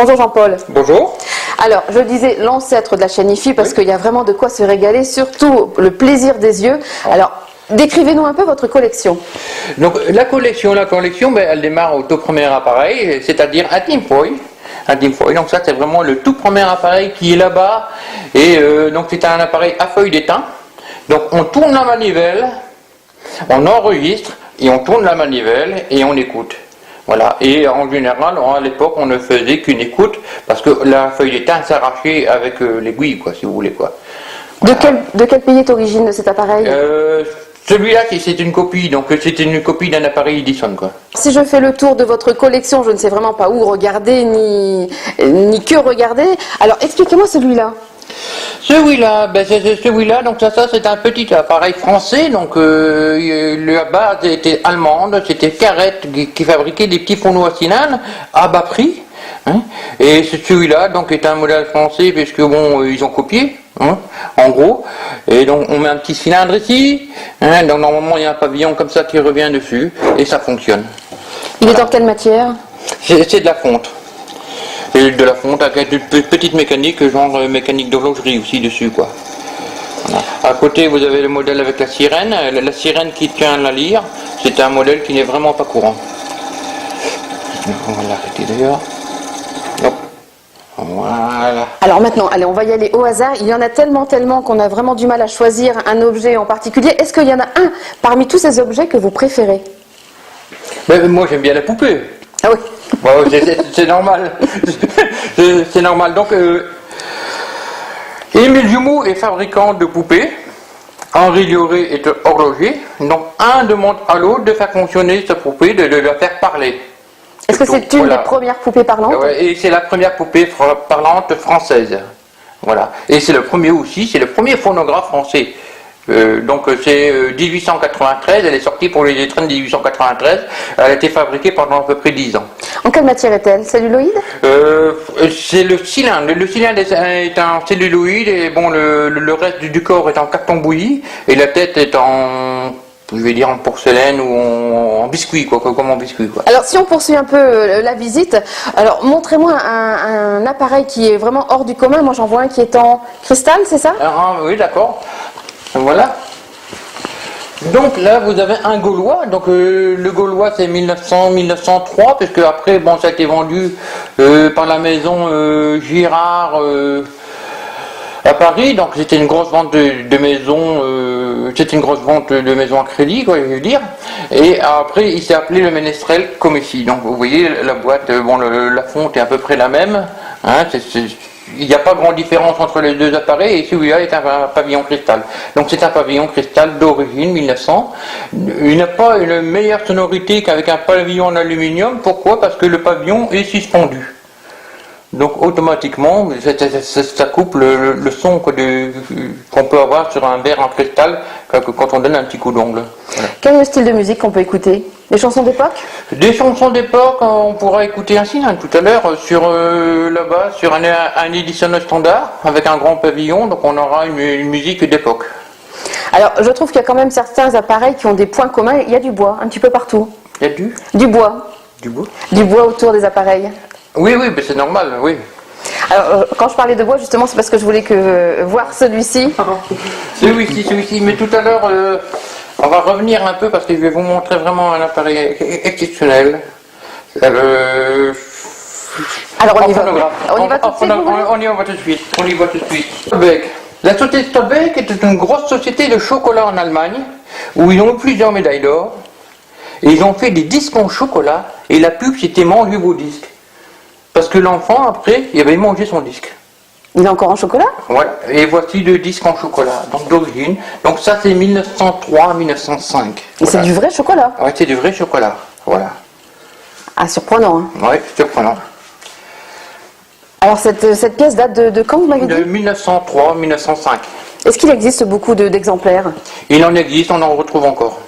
Bonjour Jean-Paul. Bonjour. Alors, je disais l'ancêtre de la chaîne IFI parce qu'il y a vraiment de quoi se régaler, surtout le plaisir des yeux. Alors, décrivez-nous un peu votre collection. Donc la collection, elle démarre au tout premier appareil, c'est-à-dire un Tinfoil. Un Tinfoil, donc ça c'est vraiment le tout premier appareil qui est là-bas. Et donc c'est un appareil à feuille d'étain. Donc on tourne la manivelle, on enregistre et on tourne la manivelle et on écoute. Voilà. Et en général, à l'époque, on ne faisait qu'une écoute parce que la feuille d'étain s'arrachait avec l'aiguille, quoi, si vous voulez, quoi. Voilà. De quel pays est d'origine de cet appareil? Celui-là, c'est une copie, donc c'est une copie d'un appareil Edison, quoi. Si je fais le tour de votre collection, je ne sais vraiment pas où regarder, ni que regarder. Alors, expliquez-moi celui-là. Celui-là, donc ça c'est un petit appareil français, donc la base était allemande, c'était Carrette qui fabriquait des petits fourneaux à cylindres à bas prix, hein, et celui-là donc est un modèle français puisque bon ils ont copié, hein, en gros, et donc on met un petit cylindre ici, hein, donc normalement il y a un pavillon comme ça qui revient dessus et ça fonctionne. Il est en quelle matière? C'est de la fonte. Et de la fonte avec une petite mécanique, genre mécanique d'horlogerie aussi dessus, quoi. Voilà. À côté, vous avez le modèle avec la sirène qui tient la lyre. C'est un modèle qui n'est vraiment pas courant. On va l'arrêter d'ailleurs. Voilà. Alors maintenant, allez, on va y aller au hasard. Il y en a tellement qu'on a vraiment du mal à choisir un objet en particulier. Est-ce qu'il y en a un parmi tous ces objets que vous préférez? Ben, moi, j'aime bien la poupée. Ah oui. Bon, c'est normal. C'est normal. Donc, Émile Jumeau est fabricant de poupées. Henri Lioré est horloger. Donc, un demande à l'autre de faire fonctionner sa poupée, de la faire parler. Est-ce que c'est une des premières poupées parlantes? Ouais, et c'est la première poupée parlante française. Voilà. Et c'est le premier phonographe français. Donc c'est 1893, elle est sortie pour les étrennes 1893, elle a été fabriquée pendant à peu près 10 ans. En quelle matière est-elle? Celluloïde? C'est le cylindre. Le cylindre est en celluloïde et bon le reste du corps est en carton bouilli et la tête est en porcelaine ou en biscuit, quoi, comme en biscuit, quoi. Alors si on poursuit un peu la visite, alors montrez-moi un appareil qui est vraiment hors du commun. Moi j'en vois un qui est en cristal, c'est ça? Oui, d'accord. Voilà. Donc là, vous avez un Gaulois. Donc le Gaulois, c'est 1900-1903, puisque après, bon, ça a été vendu par la maison Girard à Paris. Donc c'était une grosse vente de maisons. C'était une grosse vente de maisons à crédit, quoi, je veux dire. Et après, il s'est appelé le Ménestrel comme ici. Donc vous voyez, la boîte, bon, la fonte est à peu près la même. Hein, il n'y a pas grande différence entre les deux appareils et celui-là est un pavillon cristal. Donc c'est un pavillon cristal d'origine 1900. Il n'a pas une meilleure sonorité qu'avec un pavillon en aluminium. Pourquoi? Parce que le pavillon est suspendu. Donc automatiquement, ça coupe le son qu'on peut avoir sur un verre en cristal quand on donne un petit coup d'ongle. Voilà. Quel est le style de musique qu'on peut écouter? Des chansons d'époque? Des chansons d'époque, on pourra écouter un signe tout à l'heure sur là-bas, sur un Edison standard avec un grand pavillon, donc on aura une musique d'époque. Alors je trouve qu'il y a quand même certains appareils qui ont des points communs. Il y a du bois un petit peu partout. Il y a du bois. Du bois? Du bois autour des appareils. Oui, mais c'est normal, oui. Alors, quand je parlais de bois, justement, c'est parce que je voulais voir celui-ci. Celui-ci, mais tout à l'heure, on va revenir un peu parce que je vais vous montrer vraiment un appareil exceptionnel. Alors, on y va tout de suite. Stolbeck. La société Stolbeck était une grosse société de chocolat en Allemagne, où ils ont eu plusieurs médailles d'or, et ils ont fait des disques en chocolat, et la pub c'était mangez vos disques. Parce que l'enfant, après, il avait mangé son disque. Il est encore en chocolat? Voilà, et voici le disque en chocolat, donc d'origine. Donc ça, c'est 1903-1905. Et c'est du vrai chocolat? Oui, c'est du vrai chocolat, voilà. Ah, surprenant, hein? Oui, surprenant. Alors, cette pièce date de quand, vous m'avez dit? De 1903-1905. Est-ce qu'il existe beaucoup d'exemplaires? Il en existe, on en retrouve encore.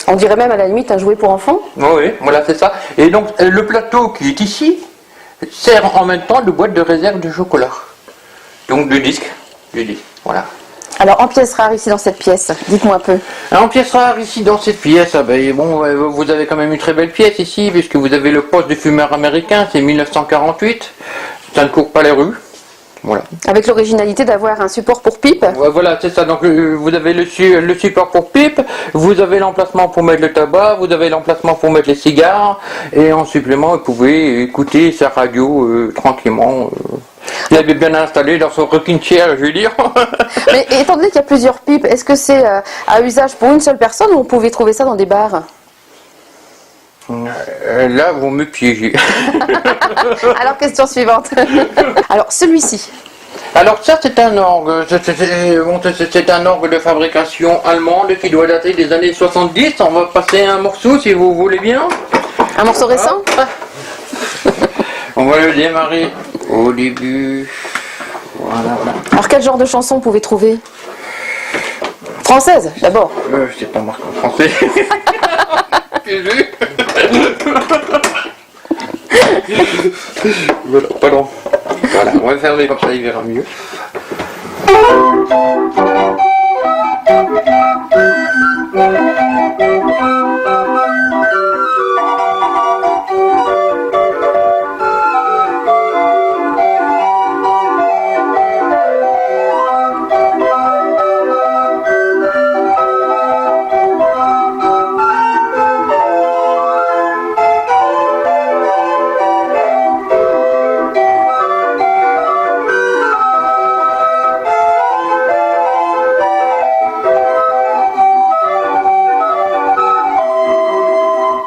On dirait même à la limite un jouet pour enfants? Oui, voilà, c'est ça. Et donc, le plateau qui est ici sert en même temps de boîte de réserve de chocolat. Donc, de disque, voilà. Alors, en pièces rares ici dans cette pièce, dites-moi un peu. En pièce rare ici dans cette pièce, bon, vous avez quand même une très belle pièce ici, puisque vous avez le poste de fumeur américain, c'est 1948, ça ne court pas les rues. Voilà. Avec l'originalité d'avoir un support pour pipe. Voilà, c'est ça. Donc vous avez le support pour pipe, vous avez l'emplacement pour mettre le tabac, vous avez l'emplacement pour mettre les cigares, et en supplément, vous pouvez écouter sa radio tranquillement. Il est bien installé dans son rocking chair, je veux dire. Mais étant donné qu'il y a plusieurs pipes, est-ce que c'est à usage pour une seule personne ou on pouvait trouver ça dans des bars? Là, vous me piégez. Alors, question suivante. Alors, celui-ci. Alors ça, c'est un orgue. C'est un orgue de fabrication allemande qui doit dater des années 70. On va passer un morceau si vous voulez bien. Un morceau récent? On va le démarrer au début. Voilà. Alors, quel genre de chanson vous pouvez trouver? Française, d'abord. C'est pas marqué en français. J'ai vu. Voilà, pardon. Voilà, on va fermer comme ça, il verra mieux.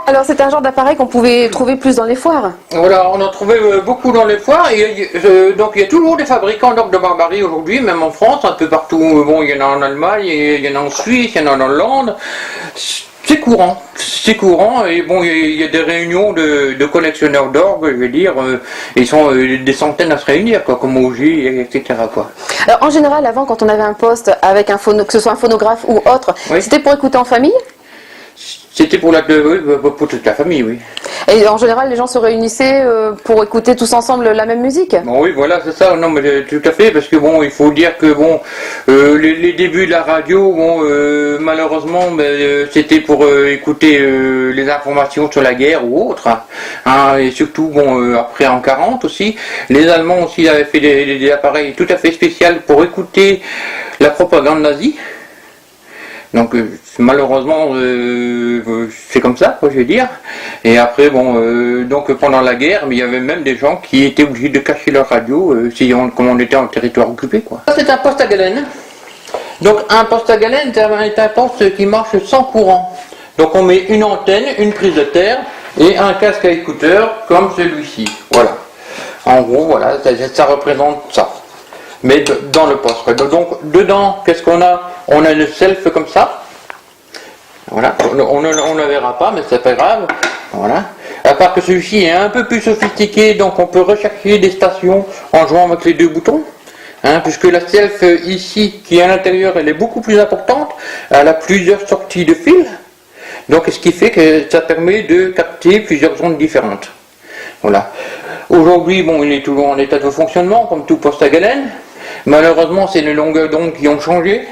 Alors, c'est un genre d'appareil qu'on pouvait trouver plus dans les foires. Voilà, on en trouvait beaucoup dans les foires. Et, donc il y a toujours des fabricants d'orgues de barbarie aujourd'hui, même en France, un peu partout. Bon, il y en a en Allemagne, il y en a en Suisse, il y en a en Hollande. C'est courant, et bon, il y a des réunions de collectionneurs d'orgues, je veux dire, ils sont des centaines à se réunir, quoi, comme OG, etc., quoi. Alors, en général, avant, quand on avait un poste avec un que ce soit un phonographe ou autre, Oui. c'était pour écouter en famille? C'était pour toute la famille, oui. Et en général, les gens se réunissaient pour écouter tous ensemble la même musique? Bon, oui, voilà, c'est ça. Non, mais tout à fait, parce que bon, il faut dire que bon, les débuts de la radio, bon, malheureusement, c'était pour écouter les informations sur la guerre ou autre, hein, et surtout, bon, après en 40 aussi, les Allemands aussi avaient fait des appareils tout à fait spéciaux pour écouter la propagande nazie. Donc malheureusement c'est comme ça, quoi, je veux dire. Et après bon, donc pendant la guerre, mais il y avait même des gens qui étaient obligés de cacher leur radio comme on était en territoire occupé, quoi. Ça, c'est un poste à galène. Donc un poste à galène est un poste qui marche sans courant. Donc on met une antenne, une prise de terre et un casque à écouteurs comme celui-ci. Voilà. En gros, voilà, ça représente ça. Mais dans le poste. Donc dedans, qu'est-ce qu'on a? On a le self comme ça. Voilà, on ne le verra pas, mais c'est pas grave. Voilà. À part que celui-ci est un peu plus sophistiqué, donc on peut rechercher des stations en jouant avec les deux boutons. Hein, puisque la self ici, qui est à l'intérieur, elle est beaucoup plus importante. Elle a plusieurs sorties de fil. Donc ce qui fait que ça permet de capter plusieurs ondes différentes. Voilà. Aujourd'hui, bon, il est toujours en état de fonctionnement, comme tout poste à galène. Malheureusement, c'est les longueurs d'onde qui ont changé.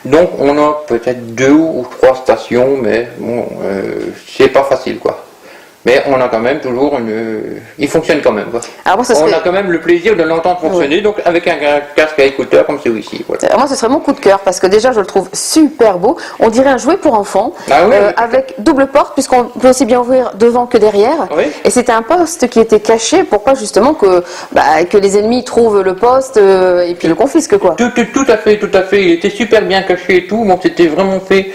Donc, on a peut-être 2 ou 3 stations, mais bon, c'est pas facile, quoi. Mais on a quand même toujours il fonctionne quand même, quoi. Alors moi, On a quand même le plaisir de l'entendre fonctionner, donc avec un casque à écouteurs comme celui-ci. Voilà. Alors moi, ce serait mon coup de cœur parce que déjà, je le trouve super beau. On dirait un jouet pour enfants, Ah oui, oui. avec double porte, puisqu'on peut aussi bien ouvrir devant que derrière. Oui. Et c'était un poste qui était caché pour pas justement que les ennemis trouvent le poste et puis le confisquent, quoi. Tout à fait. Il était super bien caché et tout. Bon, c'était vraiment fait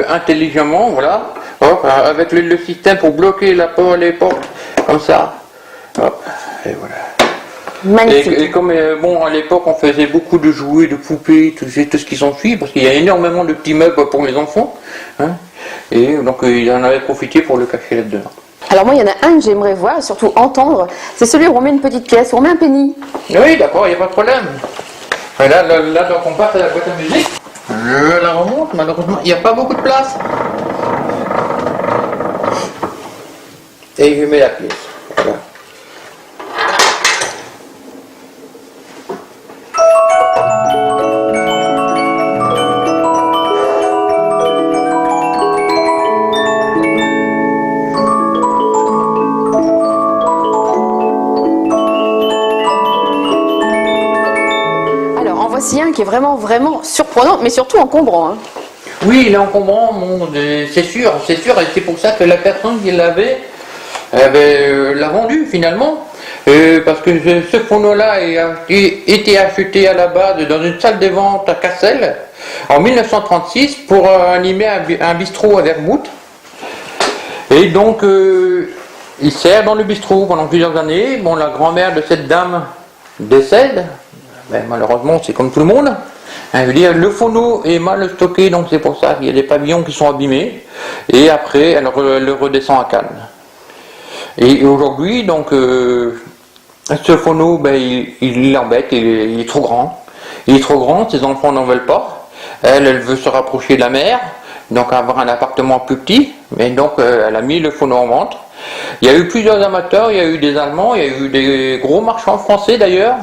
intelligemment, voilà. Hop, avec le système pour bloquer les portes, comme ça. Hop, et voilà. Magnifique. Et comme bon, à l'époque, on faisait beaucoup de jouets, de poupées, tout ce qui s'ensuit, parce qu'il y a énormément de petits meubles pour les enfants. Hein, et donc, il en avait profité pour le cacher là-dedans. Alors moi, il y en a un que j'aimerais voir et surtout entendre. C'est celui où on met une petite pièce, où on met un penny. Oui, d'accord, il n'y a pas de problème. Et là, donc, on passe à la boîte à musique. Je la remonte, malheureusement, il n'y a pas beaucoup de place. Et je mets la pièce. Voilà. qui est vraiment, vraiment surprenant, mais surtout encombrant. Hein. Oui, il est encombrant, c'est sûr, et c'est pour ça que la personne qui l'avait l'a vendu finalement. Parce que ce phono-là a été acheté à la base dans une salle de vente à Cassel en 1936 pour animer un bistrot à Vermouth. Et donc, il sert dans le bistrot pendant plusieurs années. Bon, la grand-mère de cette dame décède. Malheureusement, c'est comme tout le monde. Je veux dire, le phono est mal stocké, donc c'est pour ça qu'il y a des pavillons qui sont abîmés. Et après, elle le redescend à Cannes. Et aujourd'hui, donc, ce phono, il l'embête, il est trop grand. Il est trop grand, ses enfants n'en veulent pas. Elle veut se rapprocher de la mère, donc avoir un appartement plus petit. Mais donc, elle a mis le phono en vente. Il y a eu plusieurs amateurs, il y a eu des Allemands, il y a eu des gros marchands français d'ailleurs.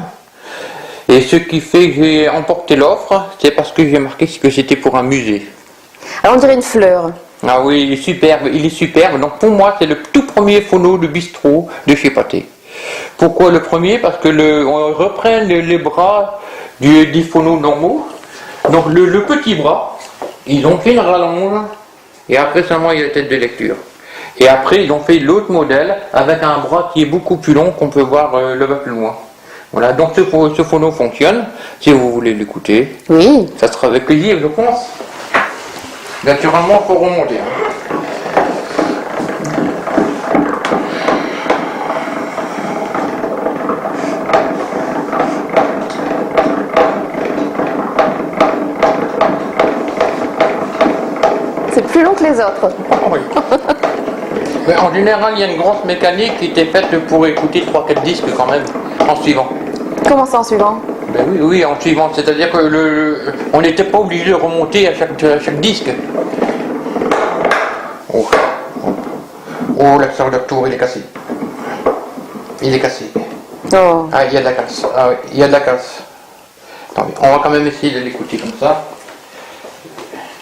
Et ce qui fait que j'ai emporté l'offre, c'est parce que j'ai marqué que c'était pour un musée. Alors on dirait une fleur. Ah oui, il est superbe. Donc pour moi, c'est le tout premier phono de bistrot de chez Pathé. Pourquoi le premier? Parce que on reprend les bras des phonos normaux. Donc le petit bras, ils ont fait une rallonge et après seulement il y a la tête de lecture. Et après ils ont fait l'autre modèle avec un bras qui est beaucoup plus long qu'on peut voir le bas plus loin. Voilà, donc ce phono fonctionne, si vous voulez l'écouter. Oui. Ça sera avec plaisir, je pense. Naturellement, il faut remonter. Hein. C'est plus long que les autres. Oui. Mais en général, il y a une grosse mécanique qui était faite pour écouter 3-4 disques quand même, en suivant. Comment ça en suivant? Oui, en suivant. C'est-à-dire que on n'était pas obligé de remonter à chaque disque. Oh, la sœur de retour, il est cassé. Il est cassé. Oh. Ah, il y a de la casse. Ah oui, il y a de la casse. Attendez, on va quand même essayer de l'écouter comme ça.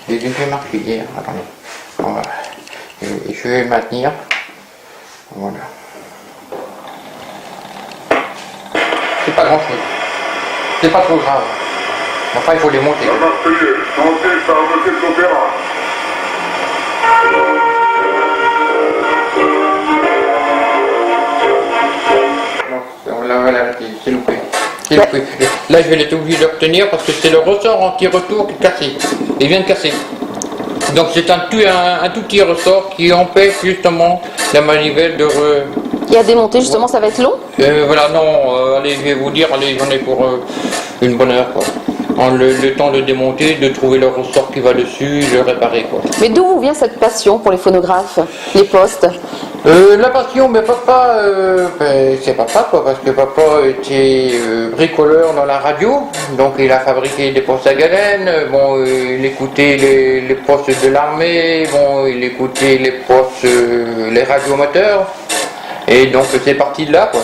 J'ai déjà marqué hier. Attendez. Je vais le maintenir. Voilà. C'est pas grand chose. C'est pas trop grave. Enfin, il faut les monter. La Marseillaise, chantée par l'Orchestre Opéra. Non, on l'a arrêté, c'est loupé. C'est loupé. Là, je vais être obligé de l'obtenir parce que c'est le ressort anti-retour qui est cassé. Il vient de casser. Donc c'est un tout petit ressort qui empêche justement la manivelle de... Et à démonter justement, ça va être long? Voilà, non, allez, je vais vous dire, allez, j'en ai pour une bonne heure, quoi. Le temps de démonter, de trouver le ressort qui va dessus, de le réparer, quoi. Mais d'où vous vient cette passion pour les phonographes, les postes? La passion, mais papa, c'est papa, quoi, parce que papa était bricoleur dans la radio, donc il a fabriqué des postes à galène, bon, il écoutait les postes de l'armée, bon, il écoutait les postes, les radiomoteurs. Et donc c'est parti de là, quoi.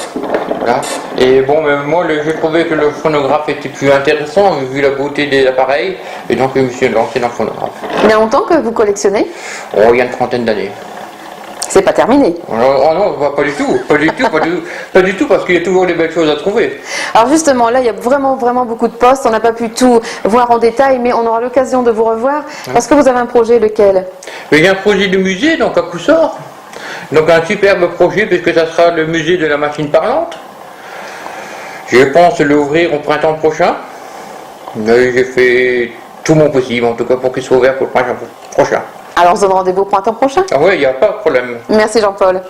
Voilà. Et bon, mais moi je trouvais que le phonographe était plus intéressant vu la beauté des appareils, et donc je me suis lancé dans le phonographe. Il y a longtemps que vous collectionnez? Oh, il y a une trentaine d'années. C'est pas terminé. Oh non, pas du tout, pas du tout, parce qu'il y a toujours des belles choses à trouver. Alors justement, là, il y a vraiment, vraiment beaucoup de postes. On n'a pas pu tout voir en détail, mais on aura l'occasion de vous revoir. Parce que vous avez un projet, lequel? Il y a un projet de musée, donc à Coussort. Donc un superbe projet, puisque ça sera le musée de la machine parlante. Je pense l'ouvrir au printemps prochain. Mais j'ai fait tout mon possible, en tout cas, pour qu'il soit ouvert pour le printemps prochain. Alors on se donne rendez-vous au printemps prochain. Ah oui, il n'y a pas de problème. Merci Jean-Paul.